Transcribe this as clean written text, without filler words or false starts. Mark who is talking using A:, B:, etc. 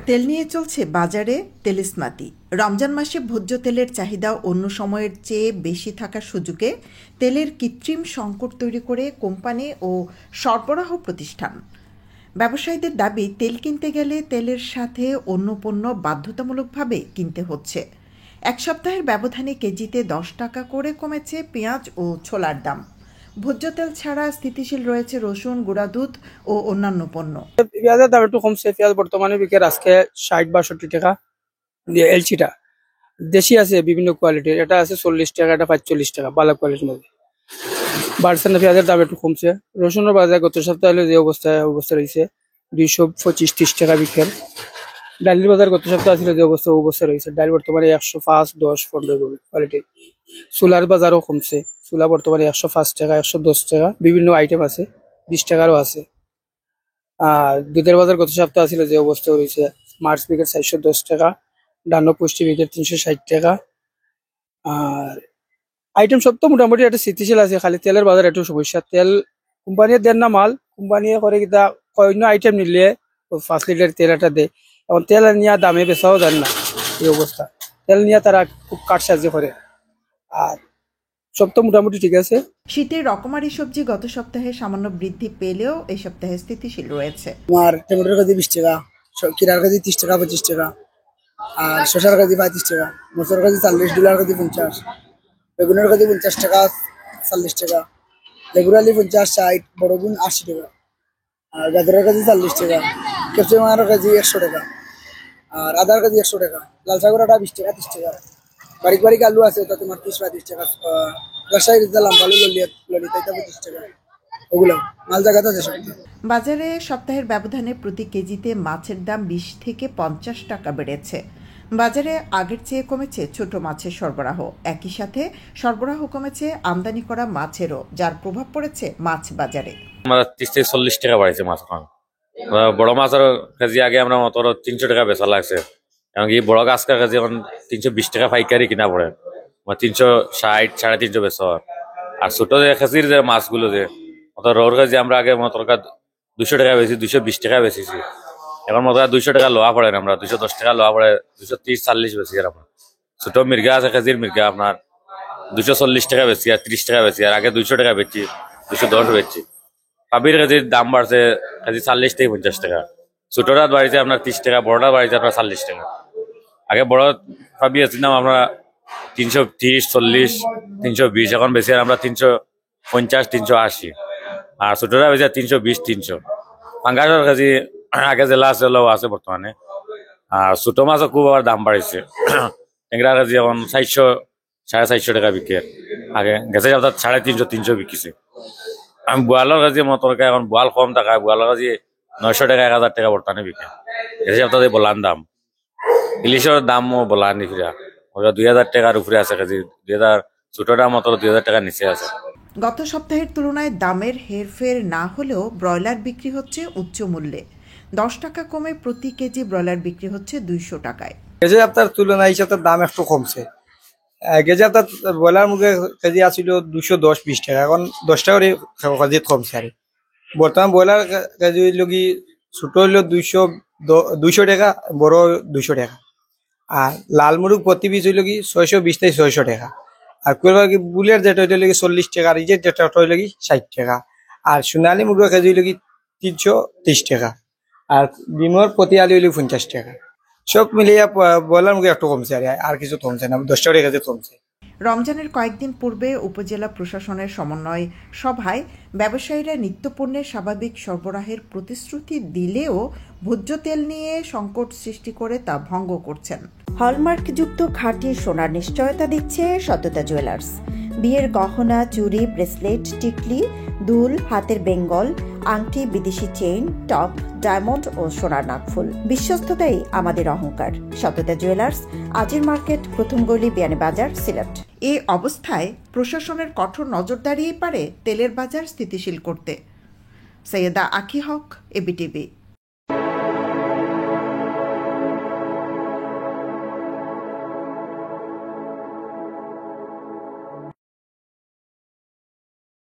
A: তেল নিয়ে চলছে বাজারে তেলিস্মাতি। রমজান মাসে ভোজ্য তেলের চাহিদা অন্য সময়ের চেয়ে বেশি থাকার সুযোগে তেলের কৃত্রিম সংকট তৈরি করে কোম্পানি ও সরবরাহ প্রতিষ্ঠান। ব্যবসায়ীদের দাবি, তেল কিনতে গেলে তেলের সাথে অন্য পণ্য বাধ্যতামূলকভাবে কিনতে হচ্ছে। এক সপ্তাহের ব্যবধানে কেজিতে 10 টাকা করে কমেছে পেঁয়াজ ও ছোলার দাম। ভোজ্য তেল ছাড়া স্থিতিশীল রয়েছে রসুন, গুঁড়া দুধ ও অন্যান্য পণ্য।
B: পেঁয়াজের দাম একটু কমছে। পেঁয়াজ বর্তমানে বিকেল আজকে 60-62 টাকা দিয়ে এলচিটা। দেশি আছে বিভিন্ন কোয়ালিটির, এটা আছে 40 টাকা, এটা 45 টাকা, ভালো কোয়ালিটির মধ্যে বাড়ছে না। পেঁয়াজের দাম একটু কমছে। রসুনের বাজার গত সপ্তাহে যে অবস্থা রয়েছে 225-30 টাকা বিকেল। ডালের বাজার গত সপ্তাহে ছিল যে অবস্থা রয়েছে। ডাল বর্তমানে 105, 10, 15 কোয়ালিটি। চুলার বাজারও কমছে। চুলা বর্তমানে 105 টাকা, 110 টাকা, বিভিন্ন আইটেম আছে, 20 টাকারও আছে। আর দুধের বাজার গত সপ্তাহে ছিল যে অবস্থা রয়েছে, মার্চ বিকেল 410 টাকা, ডান্ন পুষ্টি বিকেল 360 টাকা। আর আইটেম সব তো মোটামুটি একটা স্থিতিশীল আছে, খালি তেলের বাজার একটু সমস্যা। তেল কোম্পানি দেন না মাল, কোম্পানি করে কিনা অন্য আইটেম নিলে 5 লিটার তেল একটা দেয়। এখন তেল নিয়ে দামে বেচাও দেন না, এই অবস্থা। তেল নিয়ে তারা খুব কাটসাজি করে। আর সব তো মোটামুটি ঠিক আছে।
A: শীতের রকমারি সবজি গত সপ্তাহে সামান্য বৃদ্ধি পেলেও এই সপ্তাহে স্থিতিশীল রয়েছে।
C: তোমার টমেটোর কেজি 20 টাকা, কিরার কেজি 30 টাকা, 25 টাকা, আর শসার কেজি 35 টাকা, মসুর কেজি 40, ডুলার কেজি 50, বেগুনের কেজি 50 টাকা, 40 টাকা, লেবুর আলি 50, 60, বড় গুণ 80 টাকা, আর গাজরের কেজি 40 টাকা, ক্যাপসিকামের কেজি 100 টাকা, আর আদার কেজি 100 টাকা, লাল শাকের আটা 20 টাকা, 30 টাকা, বারিক আলু আছে ওটা তোমার 30-35 টাকা, রাজশাহীর লম্বা আলু ললিতা 25 টাকা। ওগুলো মাল জায়গাতে আছে সব।
A: বাজারে সপ্তাহের ব্যবধানে প্রতি কেজিতে মাছের দাম 20 থেকে 50 টাকা বেড়েছে। বাজারে আগের চেয়ে কমেছে ছোট মাছের সরবরাহ। একই সাথে সরবরাহ কমেছে আমদানি করা মাছেরও, যার প্রভাব পড়েছে মাছ বাজারে।
D: 30 থেকে 40 টাকা বাড়ছে মাছ এখন। বড় মাছের কেজি আগে আমরা মতো 300 টাকা বেচা লাগছে, এমনকি বড় গাছকার কেজি এখন 320 টাকা পাইকারি কিনা পড়ে, 360, 350 বেচা। আর ছোট যে কেজির যে মাছগুলো যে রোর কেজি আমরা আগে মতো 200 টাকা বেশি, 220 টাকা বেশিছি। এখন মতো 200 টাকা লোয়া পড়ে, আমরা 210 টাকা লোয়া পড়ে, 230-40 বেশি। আর আপনার ছোট মির্গা আছে, কেজির মির্গা আপনার 240 টাকা বেশি, আর 30 টাকা বেশি। আর আগে 200 টাকা বেচছি, 210 বেচছি। পাবির কেজির দাম বাড়ছে, কেজি 40 থেকে 50 টাকা। ছোটরা বাড়িতে আপনার 30 টাকা, বড়রা বাড়িতে আপনার 40 টাকা। আগে বড় পাবি আছে নাম আমরা 330, 40, 320, এখন বেশি আমরা 350, 380। আর ছোটরা বেশি 320, 300। পাঙ্গাসের কেজি আগে জেলা আছে আছে বর্তমানে। আর ছোট মাছও খুব আবার দাম বাড়ছে। ট্যাংরা কেজি এখন 400, 450 টাকা বিকে। আগে গেছে আপনার 350, 300 বিকিছে। আমি বোয়ালের কাছে মতরকা এখন বোয়াল কম টাকা, বোয়ালের কাছে 900 টাকা, 1000 টাকা বর্তমানে বিকে। গেছে আপনাদের বলার দাম। ইলিশের দামও বলার নি ফিরা 2000 টাকার উপরে আছে কেজি, 2000 ছোটটা মতো 2000 টাকার নিচে আছে।
A: গত সপ্তাহের তুলনায় দামের হেরফের না হলেও ব্রয়লার বিক্রি হচ্ছে উচ্চ মূল্যে। 10 টাকা কমে প্রতি কেজি ব্রয়লার বিক্রি হচ্ছে 200 টাকায়।
B: গেছে আপনার তুলনায় হিসাবে দাম একটু কমছে। গেছে আপনার ব্রয়লার মুরগি কেজি আসছিল 210-20 টাকা, এখন 10 টাকা কেজি কমছে। আর বর্তমান ব্রয়লার কেজি হইল কি, ছোট হইলো 200 টাকা, বড় 200 টাকা। আর লাল মুরগ প্রতি পিস হইল কি 620 থেকে 600 টাকা। আর বুলের যেটা হইল কি 40 টাকা, আর ইজের যেটা হইল কি 60 টাকা। আর সোনালী মুরগের কেজি হইল কি 330 টাকা। আর ডিমর প্রতি আলু হইল 50 টাকা। সব মিলিয়ে ব্রয়লার মুরগি একটু কমছে, আর কিছু কমছে না, 10 টাকা কেজি কমছে।
A: রমজানের কয়েকদিন পূর্বে উপজেলা প্রশাসনের সমন্বয় সভায় ব্যবসায়ীরা নিত্যপণ্যের স্বাভাবিক সরবরাহের প্রতিশ্রুতি দিলেও ভোজ্য তেল নিয়ে সংকট সৃষ্টি করে তা ভঙ্গ করছেন। হলমার্কযুক্ত খাঁটি সোনার নিশ্চয়তা দিচ্ছে সততা জুয়েলার্স। বিয়ের গহনা, চুড়ি, ব্রেসলেট, টিকলি, দুল, হাতের বেঙ্গল, আংটি, বিদেশি চেইন, টপ, ডায়মন্ড ও সোনার নাকফুল। বিশ্বস্ততাই আমাদের অহংকার। সততা জুয়েলার্স, আজির মার্কেট, প্রথম গলি, বিয়ানীবাজার, সিলেট। এ অবস্থায় প্রশাসনের কঠোর নজরদারিই পারে তেলের বাজার স্থিতিশীল করতে। সৈয়দা আখি হক, এবিটিভি।